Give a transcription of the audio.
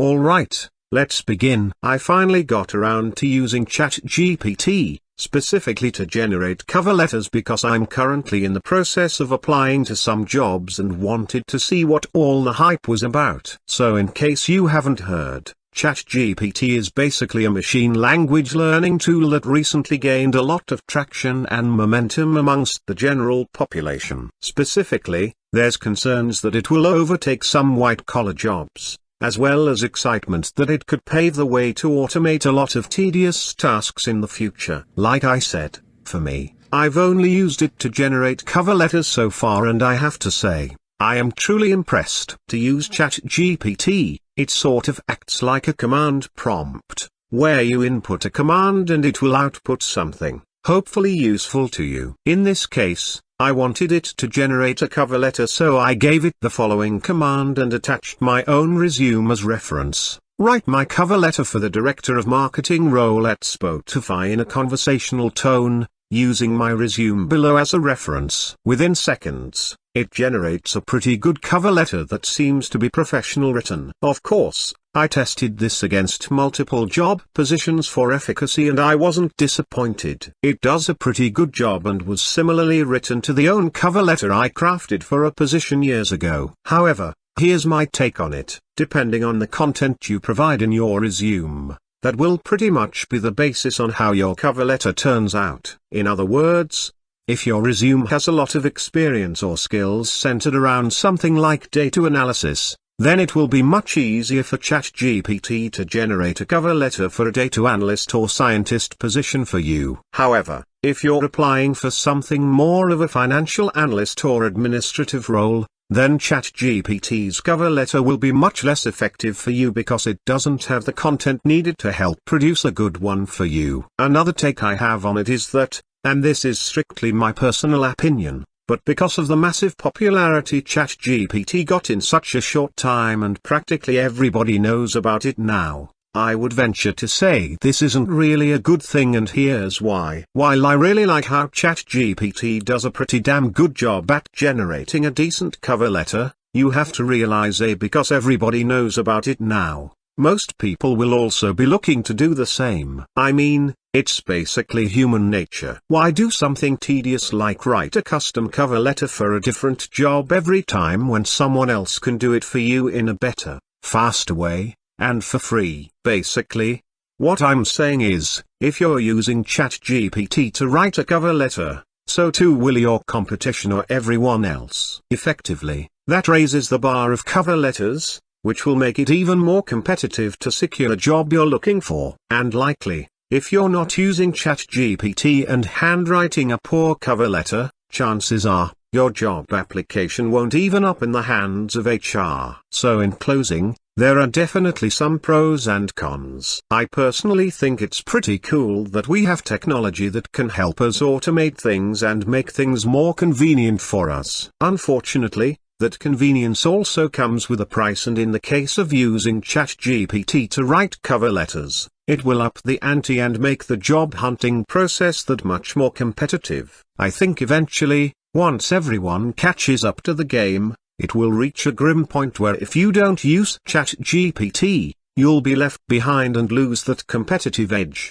Alright, let's begin. I finally got around to using ChatGPT, specifically to generate cover letters because I'm currently in the process of applying to some jobs and wanted to see what all the hype was about. So in case you haven't heard, ChatGPT is basically a machine language learning tool that recently gained a lot of traction and momentum amongst the general population. Specifically, there's concerns that it will overtake some white-collar jobs, as well as excitement that it could pave the way to automate a lot of tedious tasks in the future. Like I said, for me, I've only used it to generate cover letters so far, and I have to say, I am truly impressed. To use ChatGPT, it sort of acts like a command prompt, where you input a command and it will output something, hopefully useful to you. In this case, I wanted it to generate a cover letter, so I gave it the following command and attached my own resume as reference. Write my cover letter for the Director of Marketing role at Spotify in a conversational tone, using my resume below as a reference. Within seconds, it generates a pretty good cover letter that seems to be professional written. Of course, I tested this against multiple job positions for efficacy and I wasn't disappointed. It does a pretty good job and was similarly written to the own cover letter I crafted for a position years ago. However, here's my take on it. Depending on the content you provide in your resume, that will pretty much be the basis on how your cover letter turns out. In other words, if your resume has a lot of experience or skills centered around something like data analysis, then it will be much easier for ChatGPT to generate a cover letter for a data analyst or scientist position for you. However, if you're applying for something more of a financial analyst or administrative role, then ChatGPT's cover letter will be much less effective for you because it doesn't have the content needed to help produce a good one for you. Another take I have on it is that, and this is strictly my personal opinion, but because of the massive popularity ChatGPT got in such a short time and practically everybody knows about it now, I would venture to say this isn't really a good thing, and here's why. While I really like how ChatGPT does a pretty damn good job at generating a decent cover letter, you have to realize because everybody knows about it now, most people will also be looking to do the same. I mean, it's basically human nature. Why do something tedious like write a custom cover letter for a different job every time when someone else can do it for you in a better, faster way, and for free? Basically, what I'm saying is, if you're using ChatGPT to write a cover letter, so too will your competition or everyone else. Effectively, that raises the bar of cover letters, which will make it even more competitive to secure a job you're looking for. And likely, if you're not using ChatGPT and handwriting a poor cover letter, chances are, your job application won't even up in the hands of HR. So in closing, there are definitely some pros and cons. I personally think it's pretty cool that we have technology that can help us automate things and make things more convenient for us. Unfortunately, that convenience also comes with a price, and in the case of using ChatGPT to write cover letters, it will up the ante and make the job hunting process that much more competitive. I think eventually, once everyone catches up to the game, it will reach a grim point where if you don't use ChatGPT, you'll be left behind and lose that competitive edge.